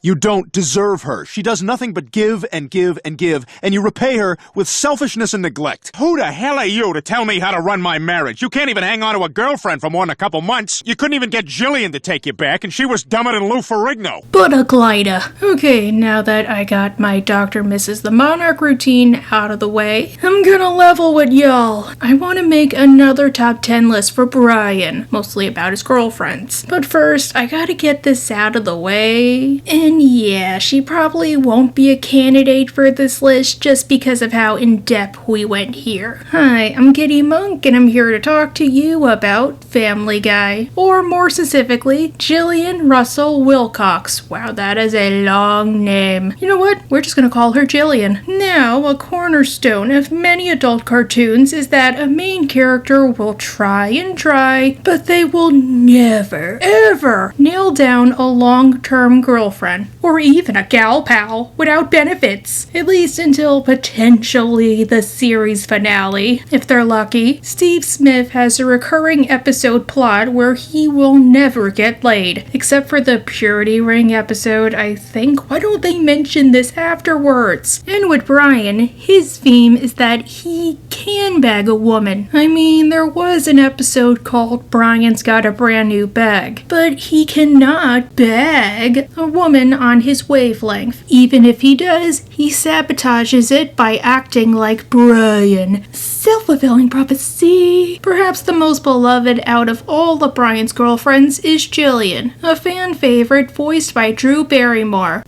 You don't deserve her. She does nothing but give and give and give, and you repay her with selfishness and neglect. Who the hell are you to tell me how to run my marriage? You can't even hang on to a girlfriend for more than a couple months. You couldn't even get Jillian to take you back, and she was dumber than Lou Ferrigno. But a glider. Okay, now that I got my Dr. Mrs. the Monarch routine out of the way, I'm gonna level with y'all. I want to make another top 10 list for Brian, mostly about his girlfriends. But first, I gotta get this out of the way. And yeah, she probably won't be a candidate for this list just because of how in-depth we went here. Hi, I'm Kitty Monk, and I'm here to talk to you about Family Guy. Or more specifically, Jillian Russell Wilcox. Wow, that is a long name. You know what? We're just gonna call her Jillian. Now, a cornerstone of many adult cartoons is that a main character will try and try, but they will never, ever nail down a long-term girlfriend, or even a gal pal, without benefits. At least until potentially the series finale. If they're lucky, Steve Smith has a recurring episode plot where he will never get laid. Except for the Purity Ring episode, I think. Why don't they mention this afterwards? And with Brian, his theme is that he can bag a woman. I mean, there was an episode called Brian's Got a Brand New Bag, but he cannot bag a woman on his wavelength. Even if he does, he sabotages it by acting like Brian. Self-fulfilling prophecy. Perhaps the most beloved out of all of Brian's girlfriends is Jillian, a fan favorite voiced by Drew Barrymore.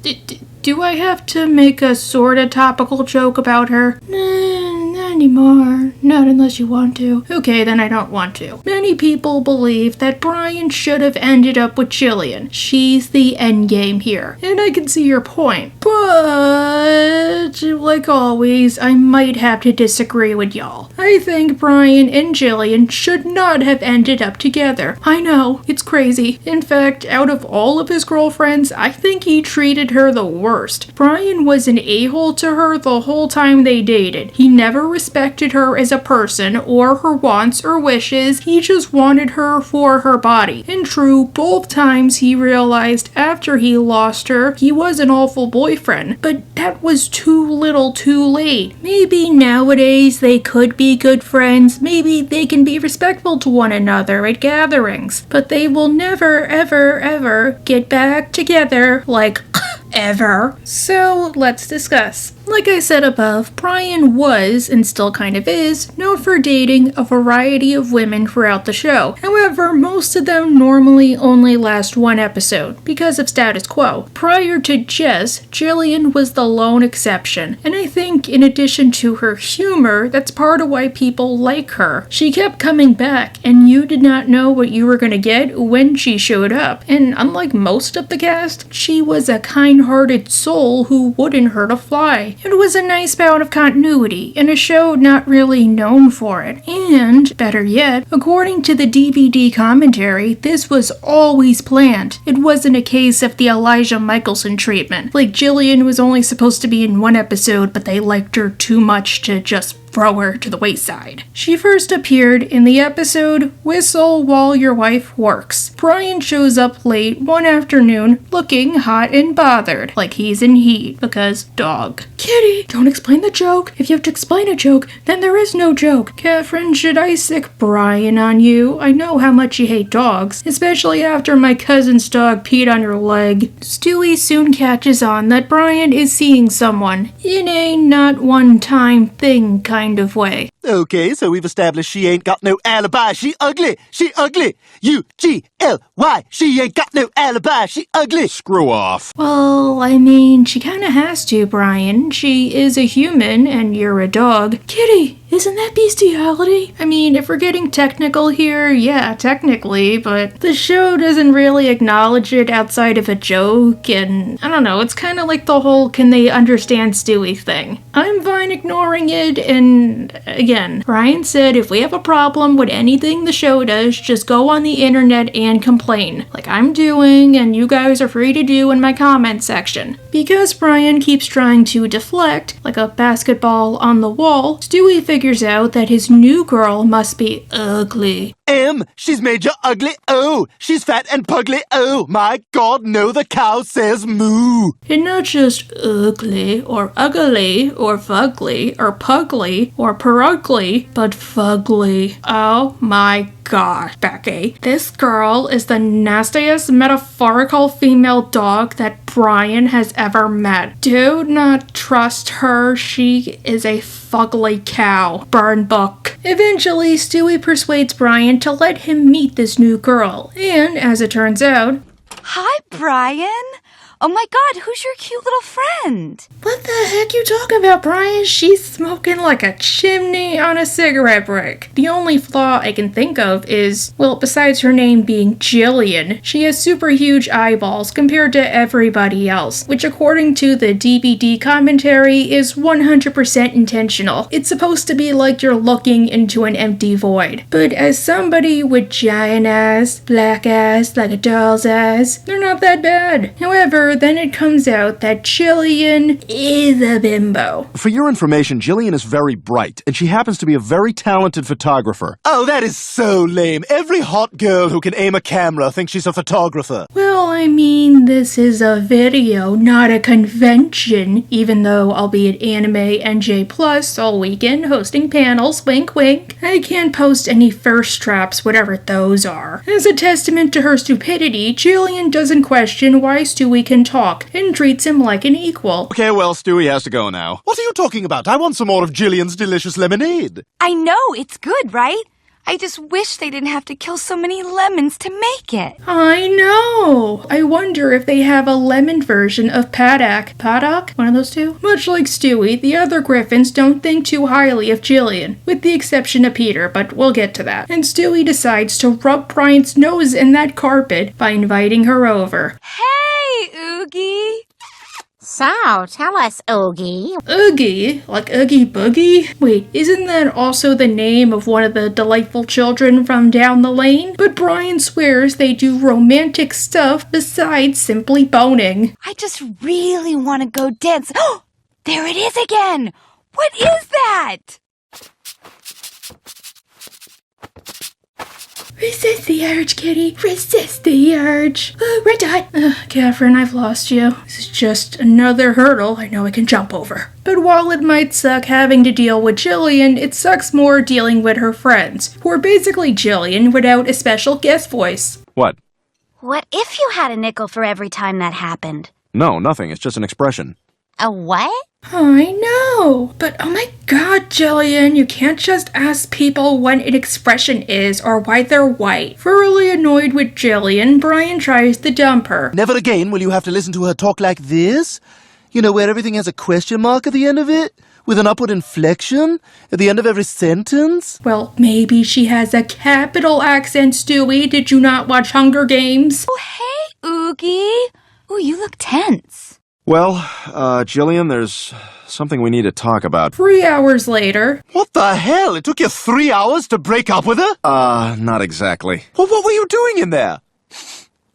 Do I have to make a sorta topical joke about her? Not anymore. Not unless you want to. Okay, then I don't want to. Many people believe that Brian should have ended up with Jillian. She's the endgame here. And I can see your point. But, like always, I might have to disagree with y'all. I think Brian and Jillian should not have ended up together. I know, it's crazy. In fact, out of all of his girlfriends, I think he treated her the worst. Brian was an a-hole to her the whole time they dated. He never respected her as a person or her wants or wishes. He just wanted her for her body. And true, both times he realized after he lost her, he was an awful boyfriend. But that was too little too late. Maybe nowadays they could be good friends. Maybe they can be respectful to one another at gatherings. But they will never, ever, ever get back together like ever. So let's discuss. Like I said above, Brian was, and still kind of is, known for dating a variety of women throughout the show. However, most of them normally only last one episode, because of status quo. Prior to Jess, Jillian was the lone exception, and I think in addition to her humor, that's part of why people like her. She kept coming back, and you did not know what you were gonna get when she showed up. And unlike most of the cast, she was a kind-hearted soul who wouldn't hurt a fly. It was a nice bout of continuity in a show not really known for it. And, better yet, according to the DVD commentary, this was always planned. It wasn't a case of the Elijah Michelson treatment. Like, Jillian was only supposed to be in one episode, but they liked her too much to just throw her to the wayside. She first appeared in the episode Whistle While Your Wife Works. Brian shows up late one afternoon looking hot and bothered, like he's in heat, because dog. Kitty, don't explain the joke. If you have to explain a joke, then there is no joke. Catherine, should I sick Brian on you? I know how much you hate dogs, especially after my cousin's dog peed on your leg. Stewie soon catches on that Brian is seeing someone, in a not one-time thing kind of way. Okay, so we've established she ain't got no alibi. She ugly. She ugly. U-G-L-Y. She ain't got no alibi. She ugly. Screw off. Well, I mean, she kinda has to, Brian. She is a human and you're a dog. Kitty, isn't that bestiality? I mean, if we're getting technical here, yeah, technically, but the show doesn't really acknowledge it outside of a joke, and I don't know, it's kind of like the whole can they understand Stewie thing. I'm fine ignoring it, and again, Brian said if we have a problem with anything the show does, just go on the internet and complain, like I'm doing, and you guys are free to do in my comment section. Because Brian keeps trying to deflect, like a basketball on the wall, Stewie figures out that his new girl must be ugly. She's made you ugly. Oh, she's fat and pugly. Oh, my God, no, the cow says moo. And not just ugly, or ugly, or fugly, or pugly, or perugly, but fugly. Oh my gosh, Becky. This girl is the nastiest metaphorical female dog that Brian has ever met. Do not trust her. She is a fugly cow. Burn book. Eventually, Stewie persuades Brian to let him meet this new girl. And, as it turns out... Hi, Brian. Oh my God, who's your cute little friend? What the heck you talking about, Brian? She's smoking like a chimney on a cigarette break. The only flaw I can think of is, well, besides her name being Jillian, she has super huge eyeballs compared to everybody else, which according to the DVD commentary is 100% intentional. It's supposed to be like you're looking into an empty void. But as somebody with giant ass, black ass, like a doll's ass, they're not that bad. However, then it comes out that Jillian is a bimbo. For your information, Jillian is very bright, and she happens to be a very talented photographer. Oh, that is so lame. Every hot girl who can aim a camera thinks she's a photographer. Well, I mean, this is a video, not a convention, even though I'll be at Anime NJ Plus all weekend hosting panels, wink wink. I can't post any first traps, whatever those are. As a testament to her stupidity, Jillian doesn't question why Stewie can talk and treats him like an equal. Okay, well, Stewie has to go now. What are you talking about? I want some more of Jillian's delicious lemonade. I know, it's good, right? I just wish they didn't have to kill so many lemons to make it. I know! I wonder if they have a lemon version of Paddock. Paddock? One of those two? Much like Stewie, the other Griffins don't think too highly of Jillian, with the exception of Peter, but we'll get to that. And Stewie decides to rub Brian's nose in that carpet by inviting her over. Hey, Oogie! So, tell us, Oogie. Oogie? Like Oogie Boogie? Wait, isn't that also the name of one of the delightful children from down the lane? But Brian swears they do romantic stuff besides simply boning. I just really want to go dance. Oh, there it is again! What is that? Resist the urge, kitty. Resist the urge. Red dot. Catherine, I've lost you. This is just another hurdle I know I can jump over. But while it might suck having to deal with Jillian, it sucks more dealing with her friends, who are basically Jillian without a special guest voice. What? What if you had a nickel for every time that happened? No, nothing. It's just an expression. A what? I know, but oh my God, Jillian, you can't just ask people what an expression is or why they're white. Thoroughly annoyed with Jillian, Brian tries to dump her. Never again will you have to listen to her talk like this. You know, where everything has a question mark at the end of it, with an upward inflection at the end of every sentence. Well, maybe she has a capital accent, Stewie. Did you not watch Hunger Games? Oh, hey, Oogie! Oh, you look tense. Well, Jillian, there's something we need to talk about. 3 hours later. What the hell? It took you 3 hours to break up with her? Not exactly. Well, what were you doing in there?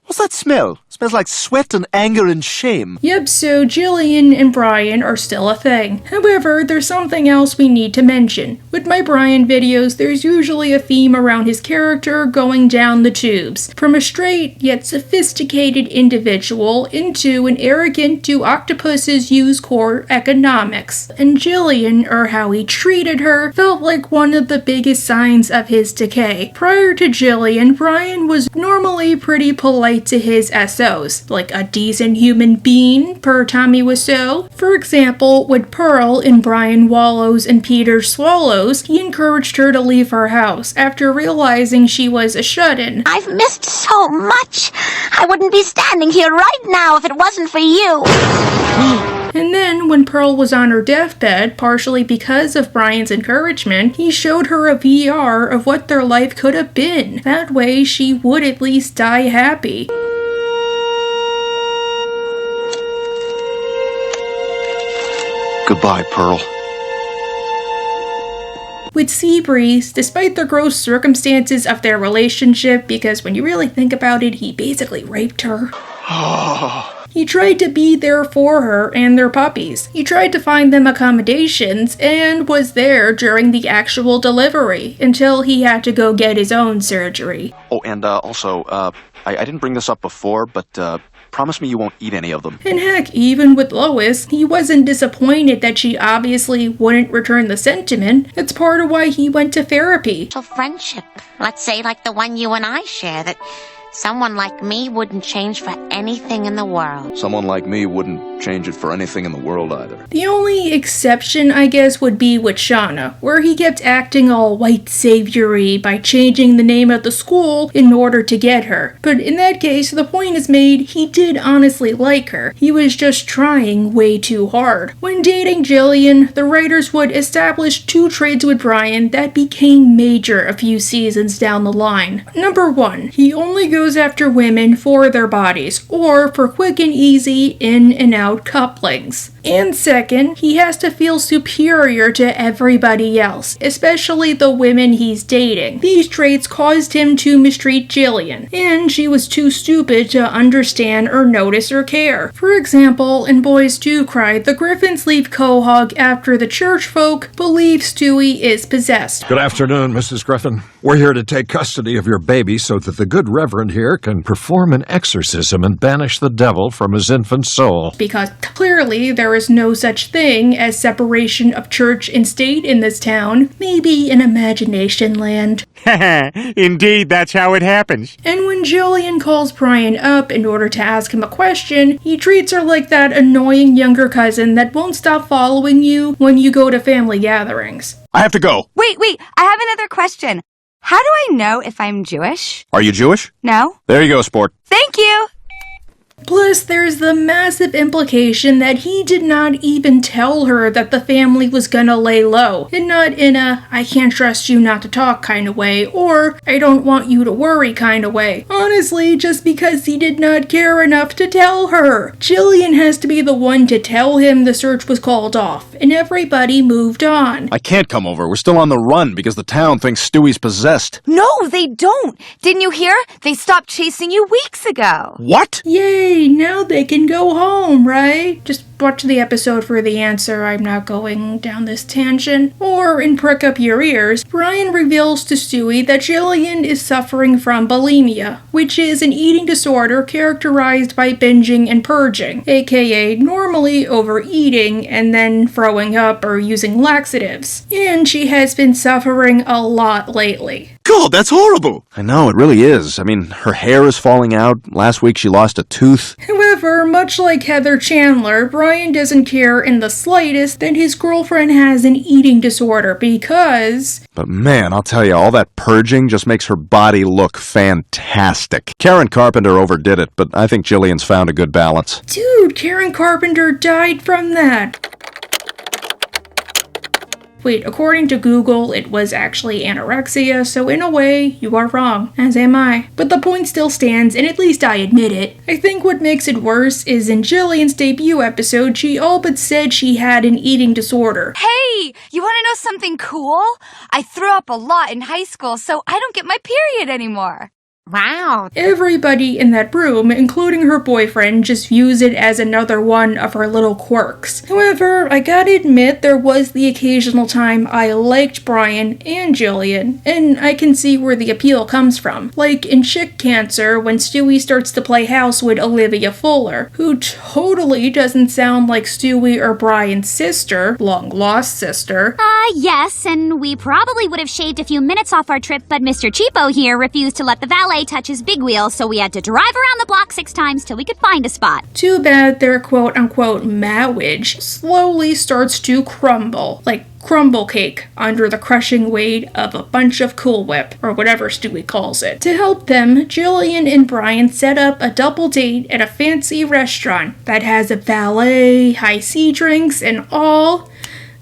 What's that smell? Smells like sweat and anger and shame. Yep, so Jillian and Brian are still a thing. However, there's something else we need to mention. With my Brian videos, there's usually a theme around his character going down the tubes. From a straight, yet sophisticated individual into an arrogant do octopuses use core economics. And Jillian, or how he treated her, felt like one of the biggest signs of his decay. Prior to Jillian, Brian was normally pretty polite to his SOs, like a decent human being, per Tommy Wiseau. For example, with Pearl in Brian Wallows and Peter Swallows, he encouraged her to leave her house after realizing she was a shut-in. I've missed so much. I wouldn't be standing here right now if it wasn't for you. And then, when Pearl was on her deathbed, partially because of Brian's encouragement, he showed her a VR of what their life could have been. That way, she would at least die happy. Goodbye, Pearl. With Seabreeze, despite the gross circumstances of their relationship, because when you really think about it, he basically raped her. He tried to be there for her and their puppies. He tried to find them accommodations and was there during the actual delivery until he had to go get his own surgery. Oh, and also, I didn't bring this up before, but promise me you won't eat any of them. And heck, even with Lois, he wasn't disappointed that she obviously wouldn't return the sentiment. It's part of why he went to therapy. Friendship, let's say like the one you and I share, that someone like me wouldn't change for anything in the world. Someone like me wouldn't change it for anything in the world either. The only exception, I guess, would be with Shauna, where he kept acting all white saviory by changing the name of the school in order to get her. But in that case, the point is made, he did honestly like her. He was just trying way too hard. When dating Jillian, the writers would establish two traits with Brian that became major a few seasons down the line. Number one, he only goes after women for their bodies, or for quick and easy in and out couplings. And second, he has to feel superior to everybody else, especially the women he's dating. These traits caused him to mistreat Jillian, and she was too stupid to understand or notice or care. For example, in Boys Do Cry, the Griffins leave Quahog after the church folk believe Stewie is possessed. Good afternoon, Mrs. Griffin. We're here to take custody of your baby so that the good reverend here can perform an exorcism and banish the devil from his infant soul. Because clearly there is no such thing as separation of church and state in this town. Maybe in imagination land. Indeed, that's how it happens. And when Jillian calls Brian up in order to ask him a question, he treats her like that annoying younger cousin that won't stop following you when you go to family gatherings. I have to go. Wait, I have another question. How do I know if I'm Jewish? Are you Jewish? No? There you go, sport. Thank you! Plus, there's the massive implication that he did not even tell her that the family was gonna lay low, and not in a I can't trust you not to talk kind of way, or I don't want you to worry kind of way. Honestly, just because he did not care enough to tell her. Jillian has to be the one to tell him the search was called off, and everybody moved on. I can't come over. We're still on the run because the town thinks Stewie's possessed. No, they don't! Didn't you hear? They stopped chasing you weeks ago! What? Yay, now they can go home, right? Just watch the episode for the answer. I'm not going down this tangent. Or in Prick Up Your Ears, Brian reveals to Stewie that Jillian is suffering from bulimia, which is an eating disorder characterized by binging and purging, aka normally overeating and then throwing up or using laxatives. And she has been suffering a lot lately. God, that's horrible. I know, it really is. I mean, her hair is falling out. Last week she lost a tooth. However, much like Heather Chandler, Brian doesn't care in the slightest that his girlfriend has an eating disorder because... But man, I'll tell you, all that purging just makes her body look fantastic. Karen Carpenter overdid it, but I think Jillian's found a good balance. Dude, Karen Carpenter died from that. Wait, according to Google, it was actually anorexia, so in a way, you are wrong, as am I. But the point still stands, and at least I admit it. I think what makes it worse is in Jillian's debut episode, she all but said she had an eating disorder. Hey, you want to know something cool? I threw up a lot in high school, so I don't get my period anymore. Wow. Everybody in that room, including her boyfriend, just views it as another one of her little quirks. However, I gotta admit there was the occasional time I liked Brian and Jillian, and I can see where the appeal comes from. Like in Chick Cancer, when Stewie starts to play house with Olivia Fuller, who totally doesn't sound like Stewie or Brian's sister, long-lost sister. Yes, and we probably would have shaved a few minutes off our trip, but Mr. Cheapo here refused to let the valet touch his big wheel, so we had to drive around the block 6 times till we could find a spot. Too bad their quote-unquote marriage slowly starts to crumble, like crumble cake, under the crushing weight of a bunch of Cool Whip, or whatever Stewie calls it. To help them, Jillian and Brian set up a double date at a fancy restaurant that has a valet, high C drinks, and all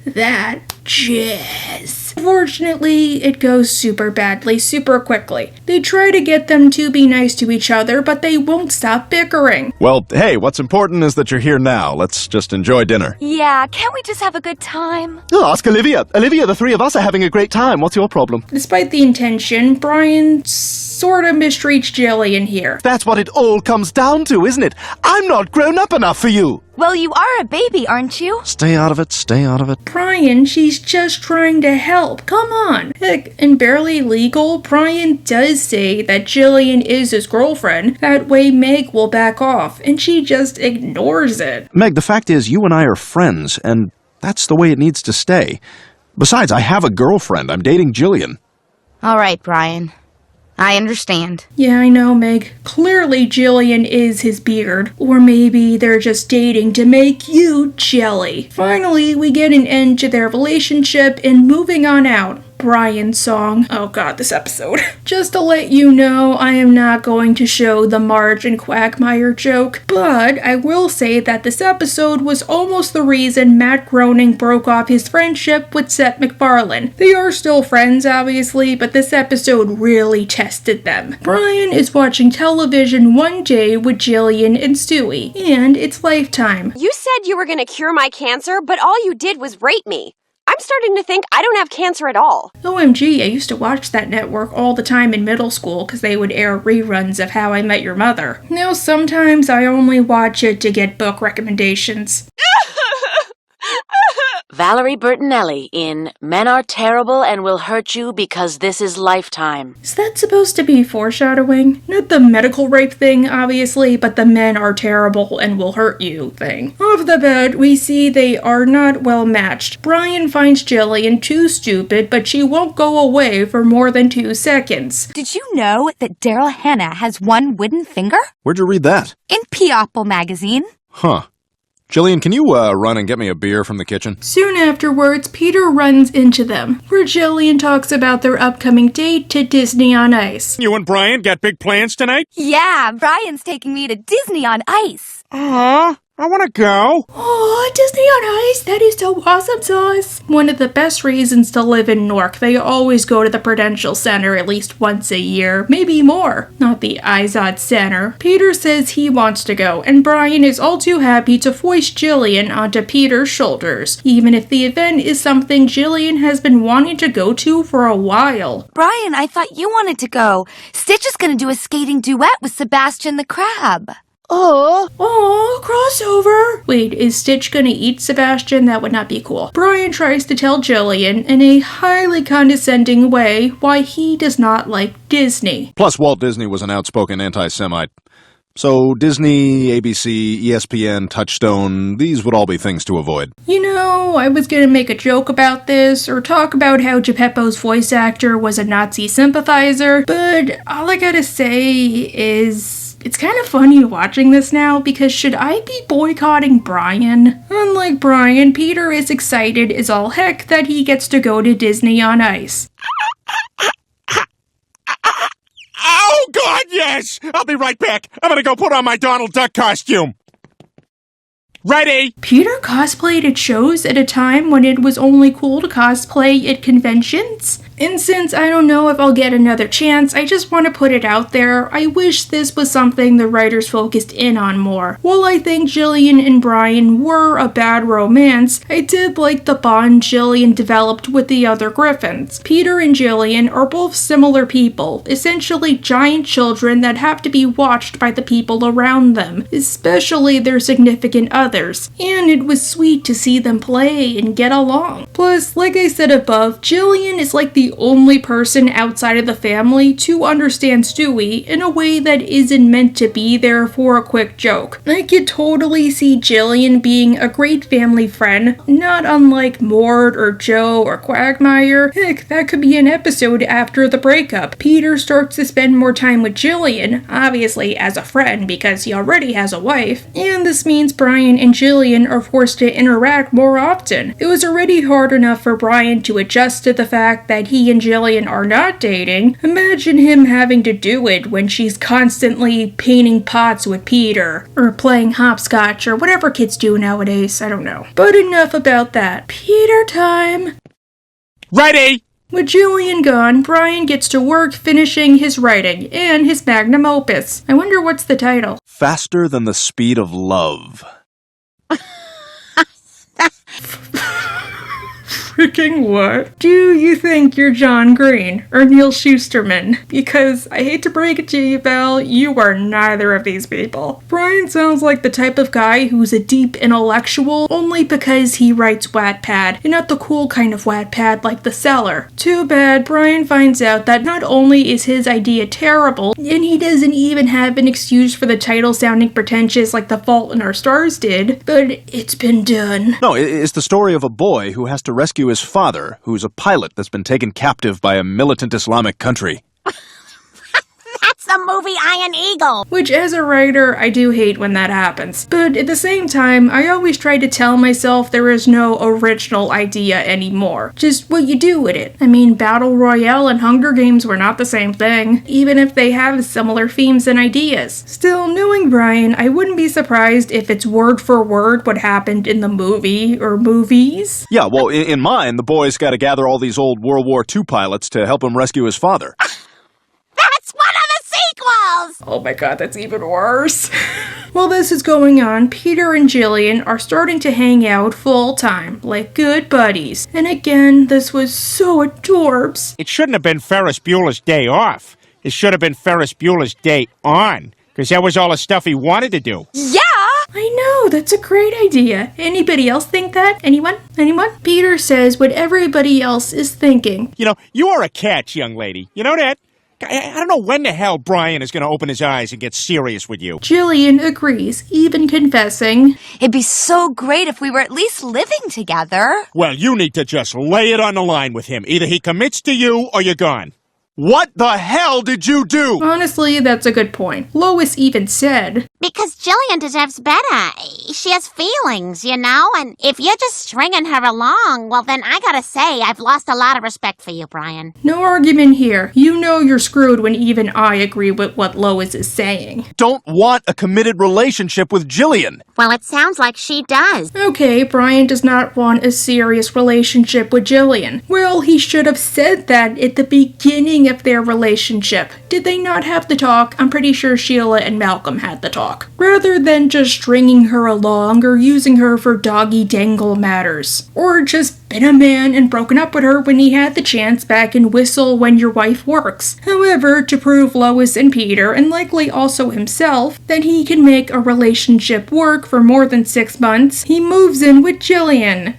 that jazz. Unfortunately, it goes super badly, super quickly. They try to get them to be nice to each other, but they won't stop bickering. Well, hey, what's important is that you're here now. Let's just enjoy dinner. Yeah, can't we just have a good time? Oh, ask Olivia. Olivia, the three of us are having a great time. What's your problem? Despite the intention, Brian sort of mistreats Jillian here. That's what it all comes down to, isn't it? I'm not grown up enough for you. Well, you are a baby, aren't you? Stay out of it, stay out of it. Brian, she's just trying to help. Come on. Heck, in Barely Legal, Brian does say that Jillian is his girlfriend. That way Meg will back off, and she just ignores it. Meg, the fact is, you and I are friends, and that's the way it needs to stay. Besides, I have a girlfriend. I'm dating Jillian. All right, Brian. I understand. Yeah, I know, Meg. Clearly Jillian is his beard. Or maybe they're just dating to make you jelly. Finally, we get an end to their relationship and moving on out. Brian's song. Oh god, this episode. Just to let you know, I am not going to show the Marge and Quagmire joke, but I will say that this episode was almost the reason Matt Groening broke off his friendship with Seth MacFarlane. They are still friends, obviously, but this episode really tested them. Brian is watching television one day with Jillian and Stewie, and it's Lifetime. You said you were gonna cure my cancer, but all you did was rape me. I'm starting to think I don't have cancer at all. OMG, I used to watch that network all the time in middle school because they would air reruns of How I Met Your Mother. Now sometimes I only watch it to get book recommendations. Valerie Bertinelli in Men Are Terrible and Will Hurt You Because This Is Lifetime. Is that supposed to be foreshadowing? Not the medical rape thing, obviously, but the men are terrible and will hurt you thing. Off the bat, we see they are not well matched. Brian finds Jillian too stupid, but she won't go away for more than 2 seconds. Did you know that Daryl Hannah has one wooden finger? Where'd you read that? In P-Apple magazine. Huh. Jillian, can you run and get me a beer from the kitchen? Soon afterwards, Peter runs into them, where Jillian talks about their upcoming date to Disney on Ice. You and Brian got big plans tonight? Yeah, Brian's taking me to Disney on Ice. I want to go. Oh, Disney on Ice, that is so awesome sauce. One of the best reasons to live in Newark, they always go to the Prudential Center at least once a year, maybe more. Not the Izod Center. Peter says he wants to go, and Brian is all too happy to foist Jillian onto Peter's shoulders, even if the event is something Jillian has been wanting to go to for a while. Brian, I thought you wanted to go. Stitch is going to do a skating duet with Sebastian the Crab. Oh, crossover. Wait, is Stitch gonna eat Sebastian? That would not be cool. Brian tries to tell Jillian in a highly condescending way why he does not like Disney. Plus, Walt Disney was an outspoken anti-Semite. So Disney, ABC, ESPN, Touchstone, these would all be things to avoid. You know, I was gonna make a joke about this, or talk about how Geppetto's voice actor was a Nazi sympathizer, but all I gotta say is... it's kind of funny watching this now, because should I be boycotting Brian? Unlike Brian, Peter is excited as all heck that he gets to go to Disney on Ice. Oh, God, yes! I'll be right back. I'm gonna go put on my Donald Duck costume. Ready? Peter cosplayed at shows at a time when it was only cool to cosplay at conventions? And since I don't know if I'll get another chance, I just want to put it out there, I wish this was something the writers focused in on more. While I think Jillian and Brian were a bad romance, I did like the bond Jillian developed with the other Griffins. Peter and Jillian are both similar people, essentially giant children that have to be watched by the people around them, especially their significant others, and it was sweet to see them play and get along. Plus, like I said above, Jillian is like the only person outside of the family to understand Stewie in a way that isn't meant to be there for a quick joke. I could totally see Jillian being a great family friend, not unlike Mort or Joe or Quagmire. Heck, that could be an episode after the breakup. Peter starts to spend more time with Jillian, obviously as a friend because he already has a wife, and this means Brian and Jillian are forced to interact more often. It was already hard enough for Brian to adjust to the fact that he and Jillian are not dating. Imagine him having to do it when she's constantly painting pots with Peter, or playing hopscotch, or whatever kids do nowadays, I don't know. But enough about that. Peter time! Ready! With Jillian gone, Brian gets to work finishing his writing and his magnum opus. I wonder what's the title. Faster than the speed of love. Freaking what? Do you think you're John Green or Neil Shusterman? Because I hate to break it to you, Val, you are neither of these people. Brian sounds like the type of guy who's a deep intellectual only because he writes Wattpad, and not the cool kind of Wattpad like The Cellar. Too bad Brian finds out that not only is his idea terrible, and he doesn't even have an excuse for the title sounding pretentious like The Fault in Our Stars did, but it's been done. No, it's the story of a boy who has to rescue his father, who's a pilot that's been taken captive by a militant Islamic country. That's the movie Iron Eagle. Which, as a writer, I do hate when that happens. But at the same time, I always try to tell myself there is no original idea anymore. Just what you do with it. I mean, Battle Royale and Hunger Games were not the same thing, even if they have similar themes and ideas. Still, knowing Brian, I wouldn't be surprised if it's word for word what happened in the movie or movies. Yeah, well, in mine, the boy's got to gather all these old World War II pilots to help him rescue his father. That's one of the sequels! Oh my god, that's even worse. While this is going on, Peter and Jillian are starting to hang out full time, like good buddies. And again, this was so adorbs. It shouldn't have been Ferris Bueller's Day Off. It should have been Ferris Bueller's Day On, because that was all the stuff he wanted to do. Yeah! I know, that's a great idea. Anybody else think that? Anyone? Anyone? Peter says what everybody else is thinking. You know, you are a catch, young lady. You know that? I don't know when the hell Brian is going to open his eyes and get serious with you. Jillian agrees, even confessing, It'd be so great if we were at least living together. Well, you need to just lay it on the line with him. Either he commits to you or you're gone. What the hell did you do? honestly, that's a good point. Lois even said, Because Jillian deserves better. She has feelings, you know? And if you're just stringing her along, well then I gotta say, I've lost a lot of respect for you, Brian. no argument here. You know you're screwed when even I agree with what Lois is saying. Don't want a committed relationship with Jillian. Well, it sounds like she does. Okay, Brian does not want a serious relationship with Jillian. Well, he should have said that at the beginning of their relationship. Did they not have the talk? I'm pretty sure Sheila and Malcolm had the talk. Rather than just stringing her along or using her for doggy-dangle matters. Or just been a man and broken up with her when he had the chance back in Whistle When Your Wife Works. However, to prove Lois and Peter, and likely also himself, that he can make a relationship work for more than 6 months, he moves in with Jillian.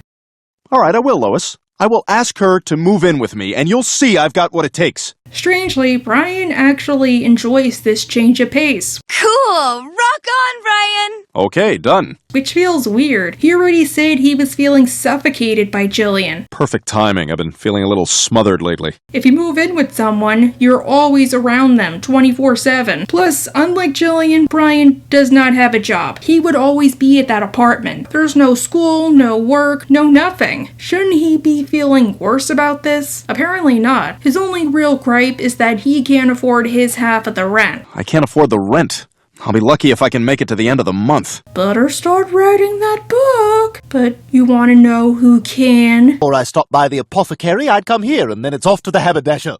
All right, I will, Lois. I will ask her to move in with me, and you'll see I've got what it takes. Strangely, Brian actually enjoys this change of pace, Cool! Rock on, Brian! Okay, done. which feels weird. He already said he was feeling suffocated by Jillian. Perfect timing. I've been feeling a little smothered lately. If you move in with someone, you're always around them 24/7. Plus, unlike Jillian, Brian does not have a job. He would always be at that apartment. There's no school, no work, no nothing. Shouldn't he be feeling worse about this? Apparently not. His only real gripe is that he can't afford his half of the rent. I can't afford the rent. I'll be lucky if I can make it to the end of the month. Better start writing that book. But you want to know who can? Before I stopped by the apothecary, I'd come here, and then it's off to the haberdasher.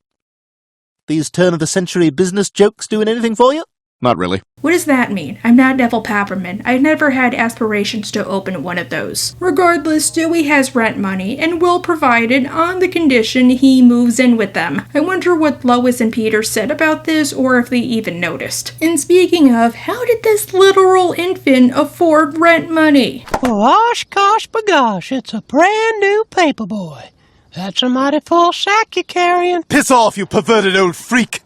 These turn-of-the-century business jokes doing anything for you? Not really. What does that mean? I'm not Neville Papperman. I've never had aspirations to open one of those. Regardless, Dewey has rent money and will provide it on the condition he moves in with them. I wonder what Lois and Peter said about this or if they even noticed. And speaking of, how did this literal infant afford rent money? Gosh, gosh, bagosh, it's a brand new paperboy. That's a mighty full sack you're carrying. Piss off, you perverted old freak!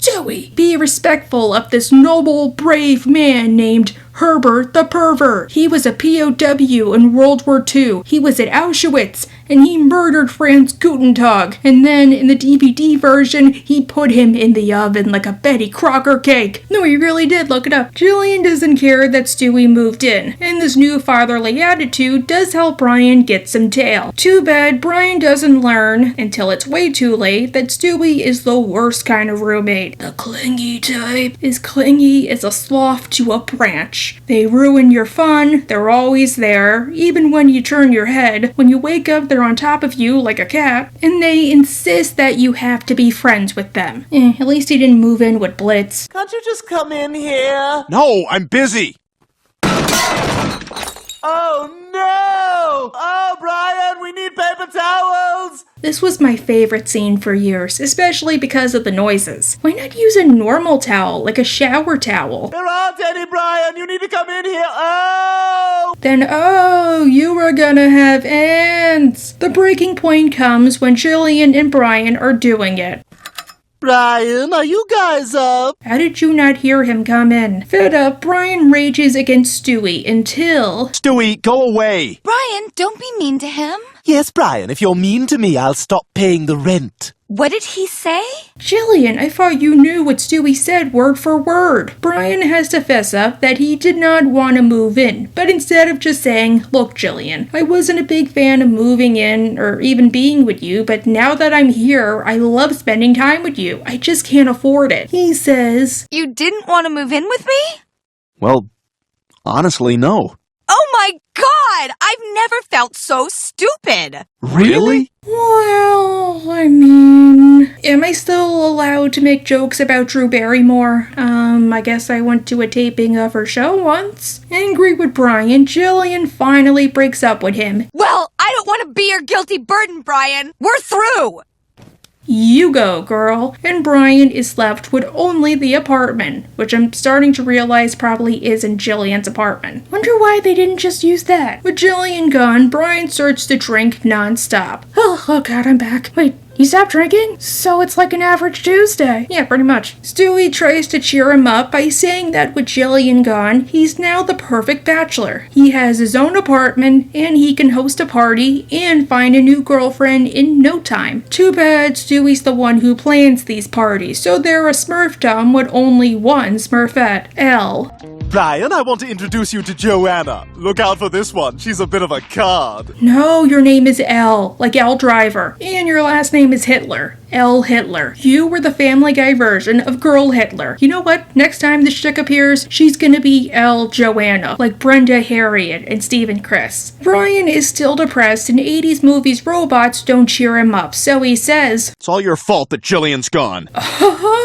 Dewey, be respectful of this noble, brave man named Herbert the Pervert. He was a POW in World War II. He was at Auschwitz, and he murdered Franz Gutentag. And then, in the DVD version, he put him in the oven like a Betty Crocker cake. No, he really did, look it up. Jillian doesn't care that Stewie moved in, and this new fatherly attitude does help Brian get some tail. Too bad Brian doesn't learn, until it's way too late, that Stewie is the worst kind of roommate. The clingy type. As clingy as a sloth to a branch. much. They ruin your fun, they're always there, even when you turn your head. When you wake up, they're on top of you like a cat, and they insist that you have to be friends with them. At least he didn't move in with Blitz. Can't you just come in here? No, I'm busy. Oh no! Oh, Brian, we need paper towels! This was my favorite scene for years, especially because of the noises. Why not use a normal towel, like a shower towel? There aren't any, Brian! You need to come in here! Oh! Then, you are gonna have ants! The breaking point comes when Jillian and Brian are doing it. Brian, are you guys up? How did you not hear him come in? Fed up, Brian rages against Stewie until... Stewie, go away! Brian, don't be mean to him. Yes, Brian, if you're mean to me, I'll stop paying the rent. What did he say? Jillian, I thought you knew what Stewie said word for word. Brian has to fess up that he did not want to move in, but instead of just saying, look, Jillian, I wasn't a big fan of moving in or even being with you, but now that I'm here, I love spending time with you. I just can't afford it. He says, You didn't want to move in with me? Well, honestly, no. Oh my god! I've never felt so stupid! Really? well, I mean, am I still allowed to make jokes about Drew Barrymore? I guess I went to a taping of her show once. Angry with Brian, Jillian finally breaks up with him. Well, I don't want to be your guilty burden, Brian. We're through! You go, girl. And Brian is left with only the apartment, which I'm starting to realize probably isn't Jillian's apartment. Wonder why they didn't just use that. With Jillian gone, Brian starts to drink non-stop. Oh god, I'm back. Wait, you stopped drinking? So it's like an average Tuesday. Yeah, pretty much. Stewie tries to cheer him up by saying that with Jillian gone, he's now the perfect bachelor. He has his own apartment, and he can host a party and find a new girlfriend in no time. Too bad Stewie's the one who plans these parties, so they're a Smurfdom with only one Smurfette, Elle. Brian, I want to introduce you to Joanna. Look out for this one. She's a bit of a card. No, your name is Elle, like Elle Driver. And your last name is Hitler. Elle Hitler. You were the Family Guy version of Girl Hitler. You know what? Next time this chick appears, she's gonna be Elle Joanna, like Brenda Harriet and Stephen Chris. Brian is still depressed, and 80s movies robots don't cheer him up, so he says, It's all your fault that Jillian's gone.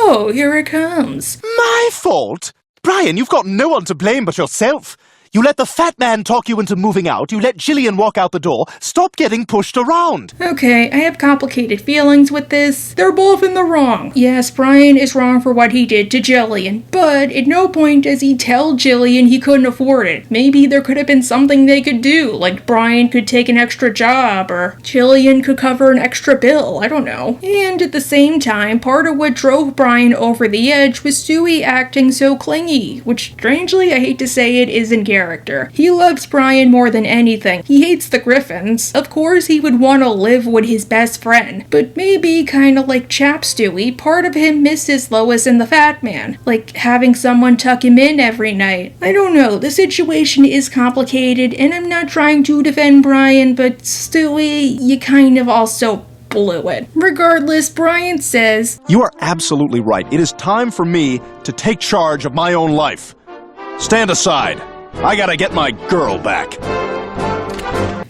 Oh, here it comes. My fault? Brian, you've got no one to blame but yourself. You let the fat man talk you into moving out, you let Jillian walk out the door. Stop getting pushed around. Okay, I have complicated feelings with this. They're both in the wrong. Yes, Brian is wrong for what he did to Jillian, but at no point does he tell Jillian he couldn't afford it. Maybe there could have been something they could do, like Brian could take an extra job, or Jillian could cover an extra bill, I don't know. And at the same time, part of what drove Brian over the edge was Stewie acting so clingy, which strangely, I hate to say it, isn't character. He loves Brian more than anything. He hates the Griffins. Of course he would want to live with his best friend, but maybe kinda like Chap Stewie, part of him misses Lois and the Fat Man, like having someone tuck him in every night. I don't know, the situation is complicated, and I'm not trying to defend Brian, but Stewie, you kind of also blew it. Regardless, Brian says, You are absolutely right. It is time for me to take charge of my own life. Stand aside. I gotta get my girl back.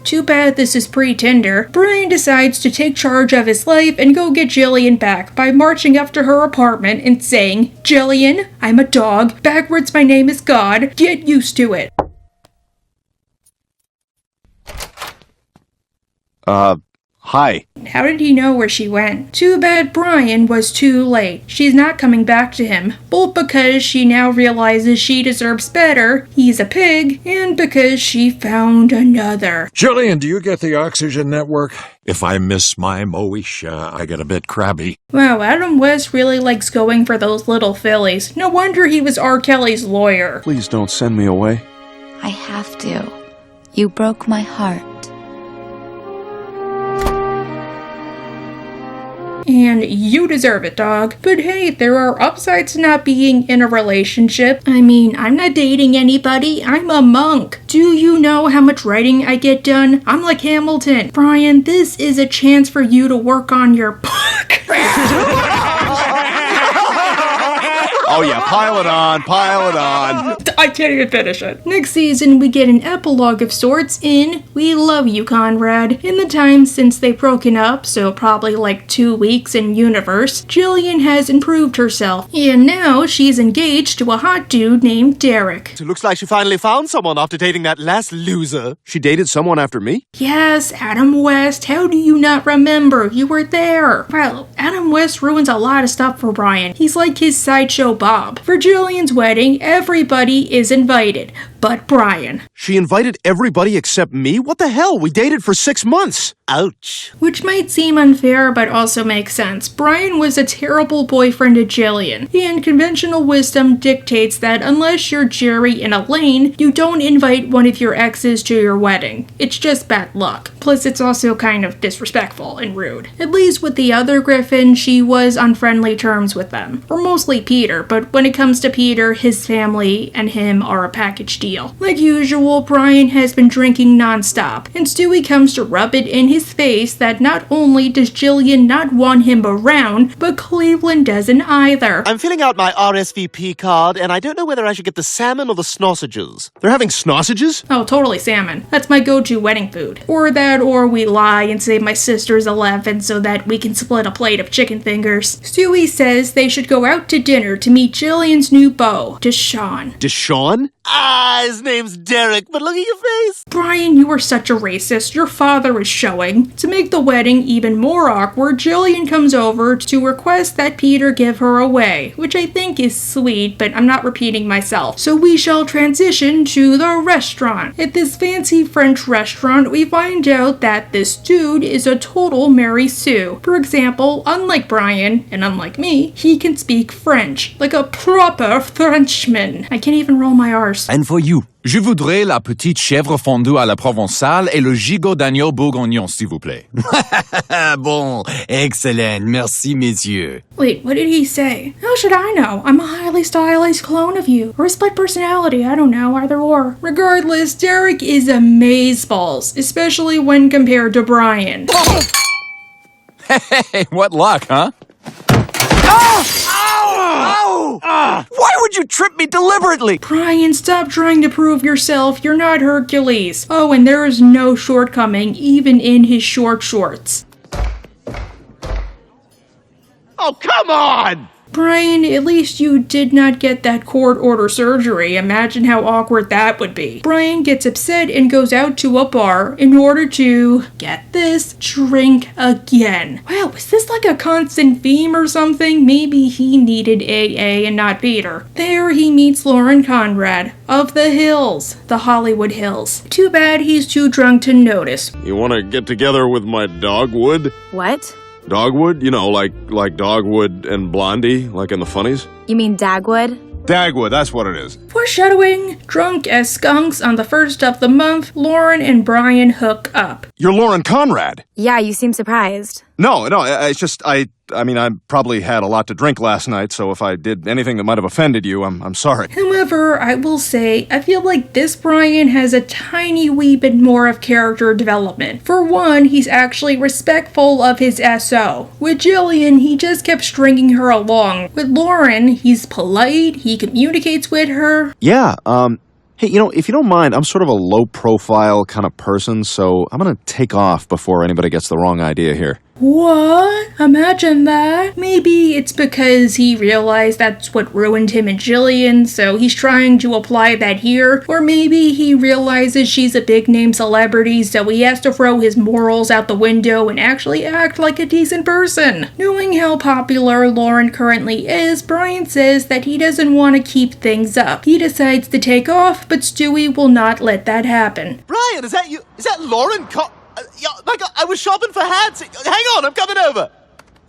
Too bad this is pre-Tinder. Brian decides to take charge of his life and go get Jillian back by marching up to her apartment and saying, Jillian, I'm a dog. Backwards, my name is God. Get used to it. Hi. How did he know where she went? Too bad Brian was too late. She's not coming back to him, both because she now realizes she deserves better, he's a pig, and because she found another. Jillian, do you get the oxygen network? If I miss my Moesha, I get a bit crabby. Wow, Adam West really likes going for those little fillies. No wonder he was R. Kelly's lawyer. Please don't send me away. I have to. You broke my heart. And you deserve it, dog. But hey, there are upsides to not being in a relationship. I mean, I'm not dating anybody. I'm a monk. Do you know how much writing I get done? I'm like Hamilton. Brian, this is a chance for you to work on your book. Oh yeah, pile it on, pile it on. I can't even finish it. Next season, we get an epilogue of sorts in We Love You, Conrad. In the time since they've broken up, so probably like 2 weeks in universe, Jillian has improved herself, and now she's engaged to a hot dude named Derek. It looks like she finally found someone after dating that last loser. She dated someone after me? Yes, Adam West. How do you not remember? You were there. Well, Adam West ruins a lot of stuff for Brian. He's like his sideshow Bob. For Jillian's wedding, everybody is invited, but Brian. She invited everybody except me? What the hell? We dated for 6 months. Ouch. Which might seem unfair, but also makes sense. Brian was a terrible boyfriend to Jillian, and conventional wisdom dictates that unless you're Jerry and Elaine, you don't invite one of your exes to your wedding. It's just bad luck. Plus, it's also kind of disrespectful and rude. At least with the other Griffin, she was on friendly terms with them. Or mostly Peter, but when it comes to Peter, his family and him are a package deal. Like usual, Brian has been drinking non-stop, and Stewie comes to rub it in his face that not only does Jillian not want him around, but Cleveland doesn't either. I'm filling out my RSVP card, and I don't know whether I should get the salmon or the sausages. They're having sausages? Oh, totally salmon. That's my go-to wedding food. Or that, or we lie and say my sister's 11 so that we can split a plate of chicken fingers. Stewie says they should go out to dinner to meet Jillian's new beau, Deshawn. Deshawn? Ah, his name's Derek, but look at your face. Brian, you are such a racist. Your father is showing. To make the wedding even more awkward, Jillian comes over to request that Peter give her away, which I think is sweet, but I'm not repeating myself. So we shall transition to the restaurant. At this fancy French restaurant, we find out that this dude is a total Mary Sue. For example, unlike Brian, and unlike me, he can speak French, like a proper Frenchman. I can't even roll my R's. And for you, je voudrais la petite chèvre fondue à la provençale et le gigot d'agneau bourguignon, s'il vous plaît. Bon, excellent, merci, messieurs. Wait, what did he say? How should I know? I'm a highly stylized clone of you. Or a split personality, I don't know, either or. Regardless, Derek is amazeballs, especially when compared to Brian. Hey, what luck, huh? Why would you trip me deliberately? Brian, stop trying to prove yourself. You're not Hercules. Oh, and there is no shortcoming, even in his short shorts. Oh, come on! Brian, at least you did not get that court order surgery. Imagine how awkward that would be. Brian gets upset and goes out to a bar in order to, get this, drink again. Wow, is this like a constant theme or something? Maybe he needed AA and not Peter. There he meets Lauren Conrad of the Hills, the Hollywood Hills. Too bad he's too drunk to notice. You want to get together with my dogwood? What? Dogwood? You know, like Dogwood and Blondie, like in the funnies? You mean Dagwood? Dagwood, that's what it is. Foreshadowing, drunk as skunks on the first of the month, Lauren and Brian hook up. You're Lauren Conrad. Yeah, you seem surprised. No, it's just, I mean, I probably had a lot to drink last night, so if I did anything that might have offended you, I'm sorry. However, I will say, I feel like this Brian has a tiny wee bit more of character development. For one, he's actually respectful of his SO. With Jillian, he just kept stringing her along. With Lauren, he's polite, he communicates with her. Yeah, hey, if you don't mind, I'm sort of a low-profile kind of person, so I'm gonna take off before anybody gets the wrong idea here. What? Imagine that. Maybe it's because he realized that's what ruined him and Jillian, so he's trying to apply that here. Or maybe he realizes she's a big-name celebrity, so he has to throw his morals out the window and actually act like a decent person. Knowing how popular Lauren currently is, Brian says that he doesn't want to keep things up. He decides to take off, but Stewie will not let that happen. Brian, is that you? Is that Lauren I was shopping for hats. Hang on, I'm coming over.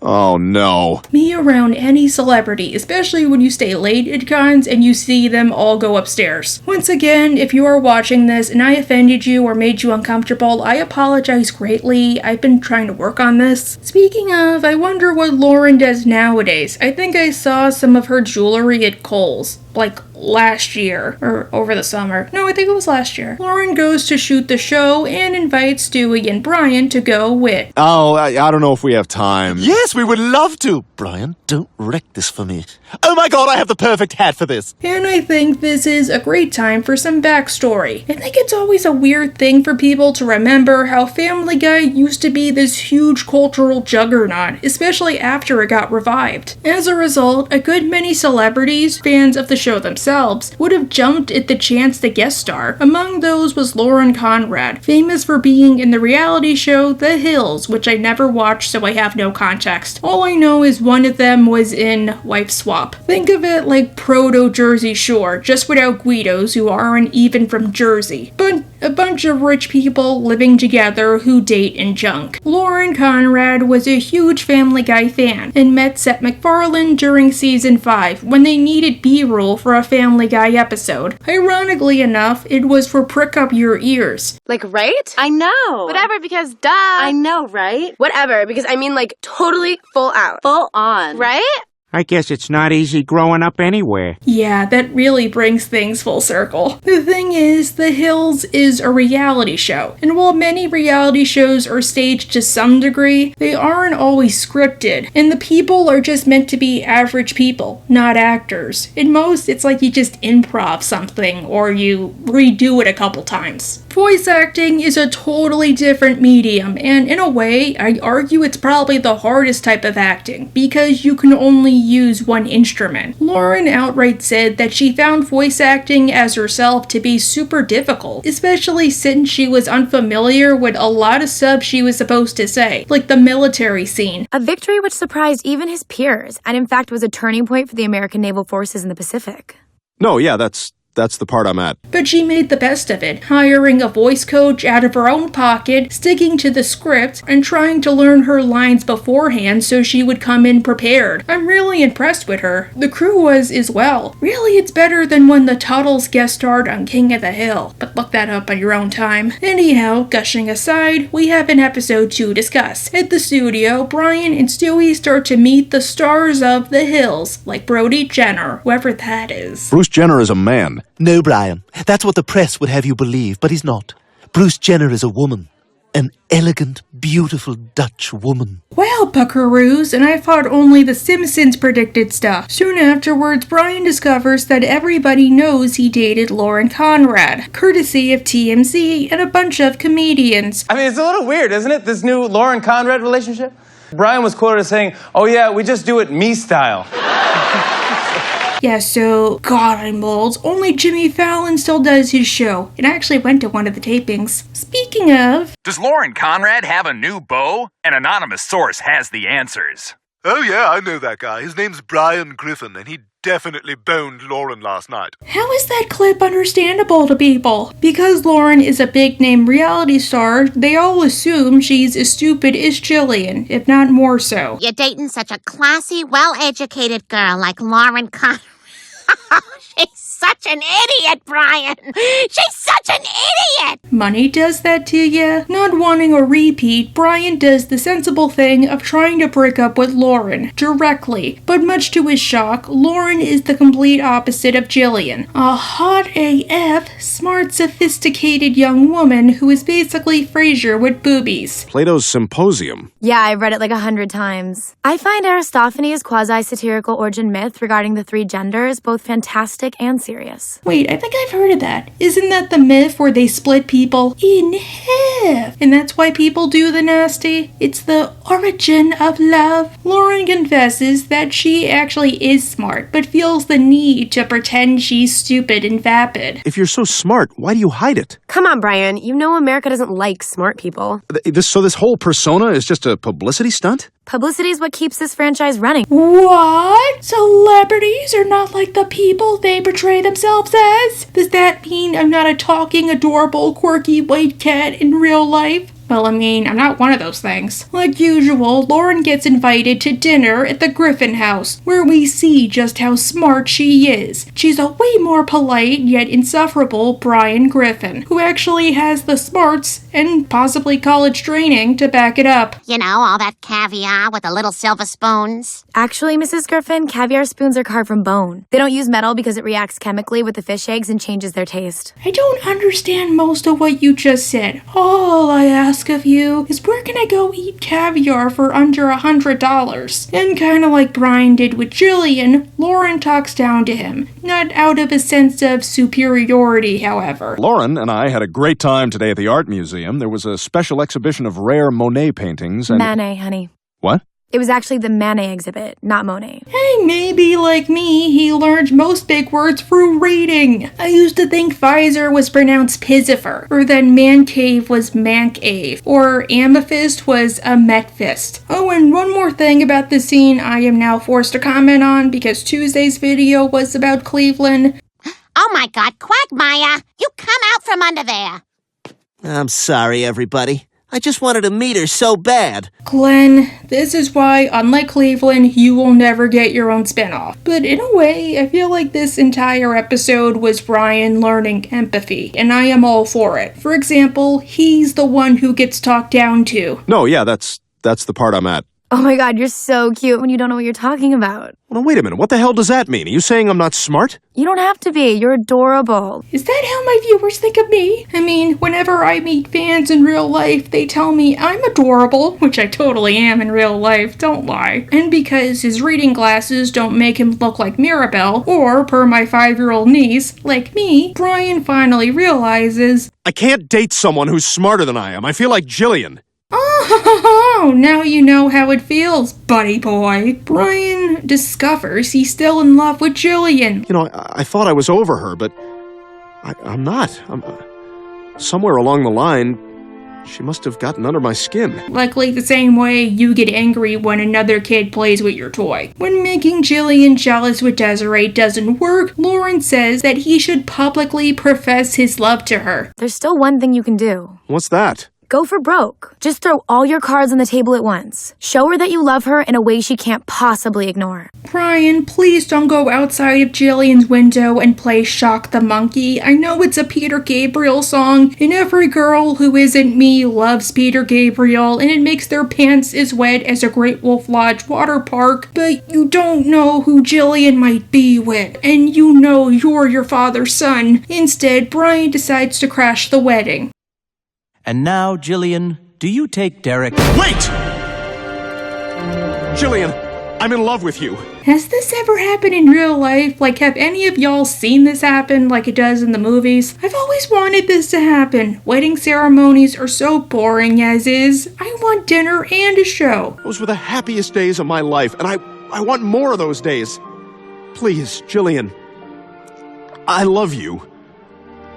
Oh, no. Me around any celebrity, especially when you stay late at cons and you see them all go upstairs. Once again, if you are watching this and I offended you or made you uncomfortable, I apologize greatly. I've been trying to work on this. Speaking of, I wonder what Lauren does nowadays. I think I saw some of her jewelry at Kohl's. Like, last year, or over the summer. No, I think it was last year. Lauren goes to shoot the show and invites Stewie and Brian to go with. Oh, I don't know if we have time. Yes, we would love to. Brian, don't wreck this for me. Oh my god, I have the perfect hat for this. And I think this is a great time for some backstory. I think it's always a weird thing for people to remember how Family Guy used to be this huge cultural juggernaut, especially after it got revived. As a result, a good many celebrities, fans of the show themselves, would have jumped at the chance to guest star. Among those was Lauren Conrad, famous for being in the reality show The Hills, which I never watched, so I have no context. All I know is one of them was in Wife Swap. Think of it like proto-Jersey Shore, just without Guidos who aren't even from Jersey, but a bunch of rich people living together who date and junk. Lauren Conrad was a huge Family Guy fan and met Seth MacFarlane during season 5 when they needed B-roll for a Family Guy episode. Ironically enough, it was for Prick Up Your Ears. Like, right? I know. Whatever, because duh. I know, right? Whatever, because I mean, like, totally full out. Full on. Right? I guess it's not easy growing up anywhere. Yeah, that really brings things full circle. The thing is, The Hills is a reality show, and while many reality shows are staged to some degree, they aren't always scripted, and the people are just meant to be average people, not actors. In most, it's like you just improv something, or you redo it a couple times. Voice acting is a totally different medium, and in a way, I argue it's probably the hardest type of acting, because you can only use one instrument. Lauren outright said that she found voice acting as herself to be super difficult, especially since she was unfamiliar with a lot of stuff she was supposed to say, like the military scene. A victory which surprised even his peers, and in fact was a turning point for the American naval forces in the Pacific. No, yeah, that's the part I'm at. But she made the best of it, hiring a voice coach out of her own pocket, sticking to the script, and trying to learn her lines beforehand so she would come in prepared. I'm really impressed with her. The crew was as well. Really, it's better than when the Tuttles guest starred on King of the Hill, but look that up on your own time. Anyhow, gushing aside, we have an episode to discuss. At the studio, Brian and Stewie start to meet the stars of The Hills, like Brody Jenner, whoever that is. Bruce Jenner is a man. No, Brian. That's what the press would have you believe, but he's not. Bruce Jenner is a woman. An elegant, beautiful Dutch woman. Well, buckaroos, and I thought only the Simpsons predicted stuff. Soon afterwards, Brian discovers that everybody knows he dated Lauren Conrad, courtesy of TMZ and a bunch of comedians. I mean, it's a little weird, isn't it? This new Lauren Conrad relationship? Brian was quoted as saying, "Oh yeah, we just do it me style." Yeah, so, God, I'm old. Only Jimmy Fallon still does his show, and I actually went to one of the tapings. Speaking of... Does Lauren Conrad have a new beau? An anonymous source has the answers. Oh yeah, I know that guy. His name's Brian Griffin, and he definitely boned Lauren last night. How is that clip understandable to people? Because Lauren is a big-name reality star, they all assume she's as stupid as Jillian, if not more so. You're dating such a classy, well-educated girl like Lauren Conrad. She's such an idiot, Brian. She's such an idiot. Money does that to you? Not wanting a repeat, Brian does the sensible thing of trying to break up with Lauren directly. But much to his shock, Lauren is the complete opposite of Jillian. A hot AF, smart, sophisticated young woman who is basically Frasier with boobies. Plato's Symposium. Yeah, I've read it like 100 times. I find Aristophanes' quasi-satirical origin myth regarding the 3 genders both fantastic and serious. Wait, I think I've heard of that. Isn't that the myth where they split people in half? And that's why people do the nasty? It's the origin of love. Lauren confesses that she actually is smart, but feels the need to pretend she's stupid and vapid. If you're so smart, why do you hide it? Come on, Brian. You know America doesn't like smart people. So this whole persona is just a publicity stunt? Publicity is what keeps this franchise running. What? Celebrities are not like the people they portray themselves as? Does that mean I'm not a talking, adorable, quirky white cat in real life? Well, I mean, I'm not one of those things. Like usual, Lauren gets invited to dinner at the Griffin house, where we see just how smart she is. She's a way more polite, yet insufferable Brian Griffin, who actually has the smarts and possibly college training to back it up. You know, all that caviar with the little silver spoons. Actually, Mrs. Griffin, caviar spoons are carved from bone. They don't use metal because it reacts chemically with the fish eggs and changes their taste. I don't understand most of what you just said. All I ask of you is where can I go eat caviar for under $100? And kinda like Brian did with Jillian, Lauren talks down to him. Not out of a sense of superiority, however. Lauren and I had a great time today at the art museum. There was a special exhibition of rare Monet paintings and... Manet, honey. What? It was actually the Manet exhibit, not Monet. Hey, maybe like me, he learned most big words through reading. I used to think Pfizer was pronounced Pisifer, or that man cave was mancave, or amethyst was a metfist. Oh, and one more thing about the scene I am now forced to comment on because Tuesday's video was about Cleveland. Oh my God, Quagmire! You come out from under there! I'm sorry, everybody. I just wanted to meet her so bad. Glenn, this is why, unlike Cleveland, you will never get your own spinoff. But in a way, I feel like this entire episode was Brian learning empathy, and I am all for it. For example, he's the one who gets talked down to. No, yeah, that's the part I'm at. Oh my God, you're so cute when you don't know what you're talking about. Well, wait a minute. What the hell does that mean? Are you saying I'm not smart? You don't have to be. You're adorable. Is that how my viewers think of me? I mean, whenever I meet fans in real life, they tell me I'm adorable, which I totally am in real life, don't lie. And because his reading glasses don't make him look like Mirabelle, or, per my 5-year-old niece, like me, Brian finally realizes... I can't date someone who's smarter than I am. I feel like Jillian. Oh, now you know how it feels, buddy boy. Brian discovers he's still in love with Jillian. You know, I thought I was over her, but I'm not. Somewhere along the line, she must have gotten under my skin. Likely the same way you get angry when another kid plays with your toy. When making Jillian jealous with Desiree doesn't work, Lauren says that he should publicly profess his love to her. There's still one thing you can do. What's that? Go for broke. Just throw all your cards on the table at once. Show her that you love her in a way she can't possibly ignore. Brian, please don't go outside of Jillian's window and play Shock the Monkey. I know it's a Peter Gabriel song, and every girl who isn't me loves Peter Gabriel, and it makes their pants as wet as a Great Wolf Lodge water park, but you don't know who Jillian might be with, and you know you're your father's son. Instead, Brian decides to crash the wedding. And now, Jillian, do you take Derek? Wait! Jillian, I'm in love with you. Has this ever happened in real life? Like, have any of y'all seen this happen like it does in the movies? I've always wanted this to happen. Wedding ceremonies are so boring as is. I want dinner and a show. Those were the happiest days of my life, and I want more of those days. Please, Jillian, I love you.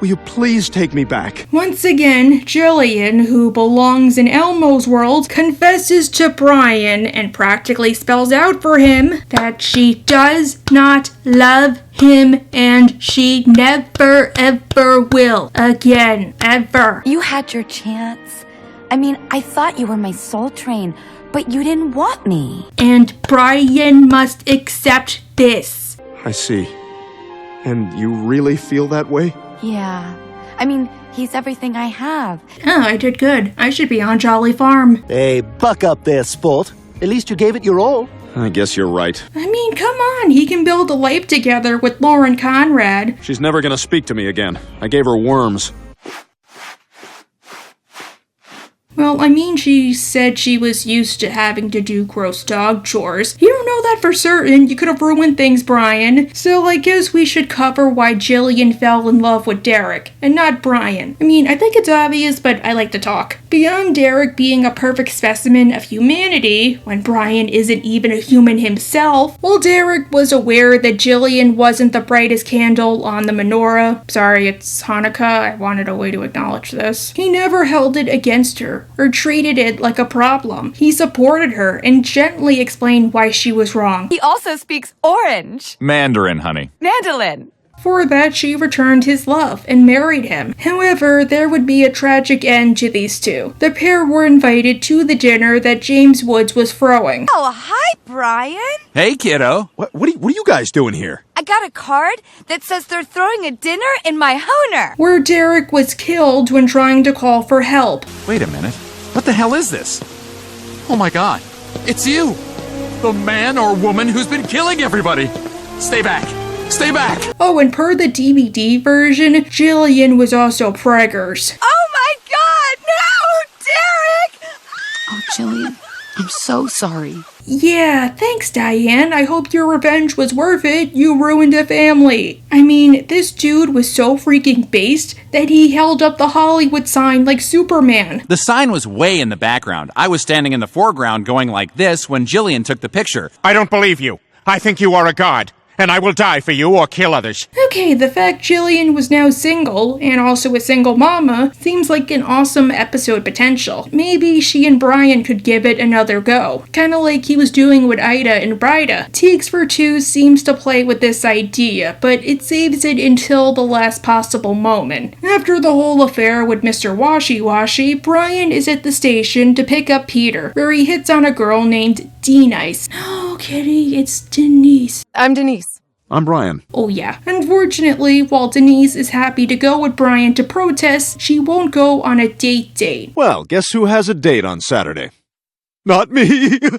Will you please take me back? Once again, Jillian, who belongs in Elmo's world, confesses to Brian and practically spells out for him that she does not love him and she never ever will again, ever. You had your chance. I mean, I thought you were my soul train, but you didn't want me. And Brian must accept this. I see. And you really feel that way? Yeah. I mean, he's everything I have. Oh, I did good. I should be on Jolly Farm. Hey, buck up there, sport. At least you gave it your all. I guess you're right. I mean, come on. He can build a life together with Lauren Conrad. She's never gonna speak to me again. I gave her worms. Well, I mean, she said she was used to having to do gross dog chores. You don't know that for certain. You could have ruined things, Brian. So I guess we should cover why Jillian fell in love with Derek, and not Brian. I mean, I think it's obvious, but I like to talk. Beyond Derek being a perfect specimen of humanity, when Brian isn't even a human himself, well, Derek was aware that Jillian wasn't the brightest candle on the menorah. Sorry, it's Hanukkah. I wanted a way to acknowledge this. He never held it against her, or treated it like a problem. He supported her and gently explained why she was wrong. He also speaks Orange. Mandarin, honey. Mandolin. For that, she returned his love and married him. However, there would be a tragic end to these two. The pair were invited to the dinner that James Woods was throwing. Oh, hi, Brian. Hey, kiddo. What are you guys doing here? I got a card that says they're throwing a dinner in my honer. Where Derek was killed when trying to call for help. Wait a minute. What the hell is this? Oh my god. It's you! The man or woman who's been killing everybody! Stay back! Stay back! Oh, and per the DVD version, Jillian was also preggers. Oh my god! No! Derek! Oh, Jillian, I'm so sorry. Yeah, thanks, Diane. I hope your revenge was worth it. You ruined a family. I mean, this dude was so freaking based that he held up the Hollywood sign like Superman. The sign was way in the background. I was standing in the foreground going like this when Jillian took the picture. I don't believe you. I think you are a god, and I will die for you or kill others. Okay, the fact Jillian was now single, and also a single mama, seems like an awesome episode potential. Maybe she and Brian could give it another go. Kinda like he was doing with Ida and Bryda. Teagues for Two seems to play with this idea, but it saves it until the last possible moment. After the whole affair with Mr. Washy Washy, Brian is at the station to pick up Peter, where he hits on a girl named D-Nice. No, Kitty, it's Denise. I'm Denise. I'm Brian. Oh yeah. Unfortunately, while Denise is happy to go with Brian to protest, she won't go on a date. Well, guess who has a date on Saturday? Not me. Put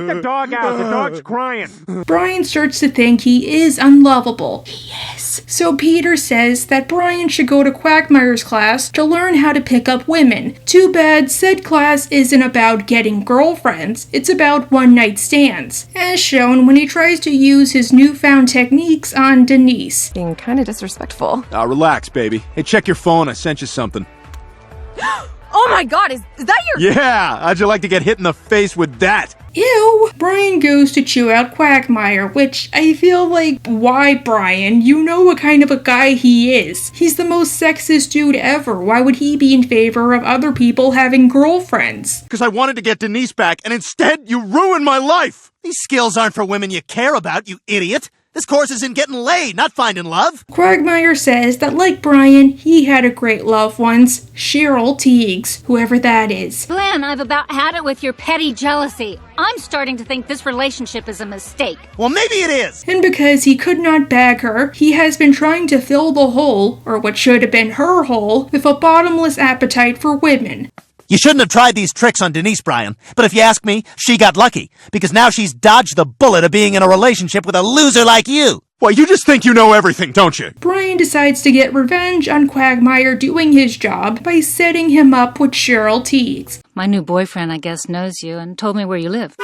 the dog out. The dog's crying. Brian starts to think he is unlovable. He is. So Peter says that Brian should go to Quagmire's class to learn how to pick up women. Too bad said class isn't about getting girlfriends. It's about one-night stands, as shown when he tries to use his newfound techniques on Denise. Being kind of disrespectful. Relax, baby. Hey, check your phone. I sent you something. Oh my god, is that your— Yeah! How'd you like to get hit in the face with that? Ew! Brian goes to chew out Quagmire, which I feel like, why Brian? You know what kind of a guy he is. He's the most sexist dude ever. Why would he be in favor of other people having girlfriends? Because I wanted to get Denise back, and instead you ruined my life! These skills aren't for women you care about, you idiot. This course is in getting laid, not finding love. Quagmire says that, like Brian, he had a great love once. Cheryl Teagues, whoever that is. Glenn, I've about had it with your petty jealousy. I'm starting to think this relationship is a mistake. Well, maybe it is. And because he could not bag her, he has been trying to fill the hole, or what should have been her hole, with a bottomless appetite for women. You shouldn't have tried these tricks on Denise, Brian. But if you ask me, she got lucky. Because now she's dodged the bullet of being in a relationship with a loser like you. Well, you just think you know everything, don't you? Brian decides to get revenge on Quagmire doing his job by setting him up with Cheryl Teagues. My new boyfriend, I guess, knows you and told me where you live.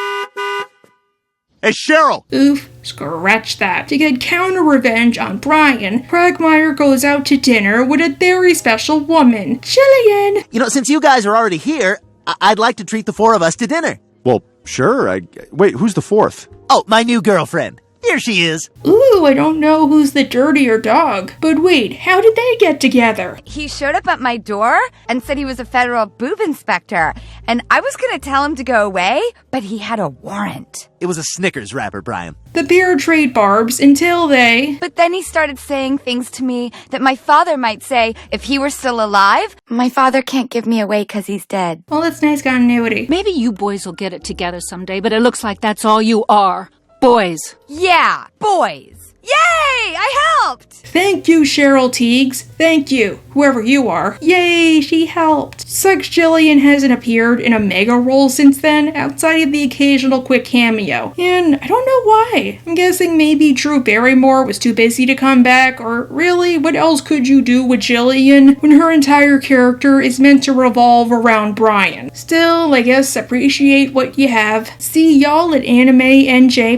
Hey, Cheryl! Oof, scratch that. To get counter-revenge on Brian, Quagmire goes out to dinner with a very special woman, Jillian. You know, since you guys are already here, I'd like to treat the four of us to dinner. Well, sure. Wait, who's the fourth? Oh, my new girlfriend. Here she is. Ooh, I don't know who's the dirtier dog. But wait, how did they get together? He showed up at my door and said he was a federal boob inspector. And I was going to tell him to go away, but he had a warrant. It was a Snickers wrapper, Brian. The pair trade barbs until they... But then he started saying things to me that my father might say if he were still alive. My father can't give me away because he's dead. Well, that's nice continuity. Maybe you boys will get it together someday, but it looks like that's all you are. Boys. Yeah, boys. Yay! I helped! Thank you, Cheryl Teagues. Thank you, whoever you are. Yay, she helped. Sucks Jillian hasn't appeared in a mega role since then, outside of the occasional quick cameo. And I don't know why. I'm guessing maybe Drew Barrymore was too busy to come back, or really, what else could you do with Jillian when her entire character is meant to revolve around Brian? Still, I guess appreciate what you have. See y'all at Anime NJ+.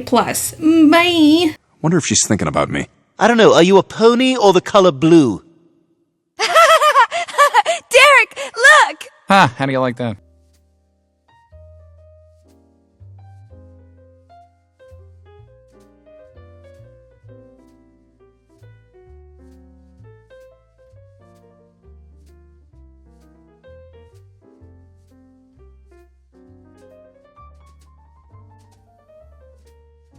Bye! Wonder if she's thinking about me. I don't know, are you a pony or the color blue? Derek, look! How do you like that?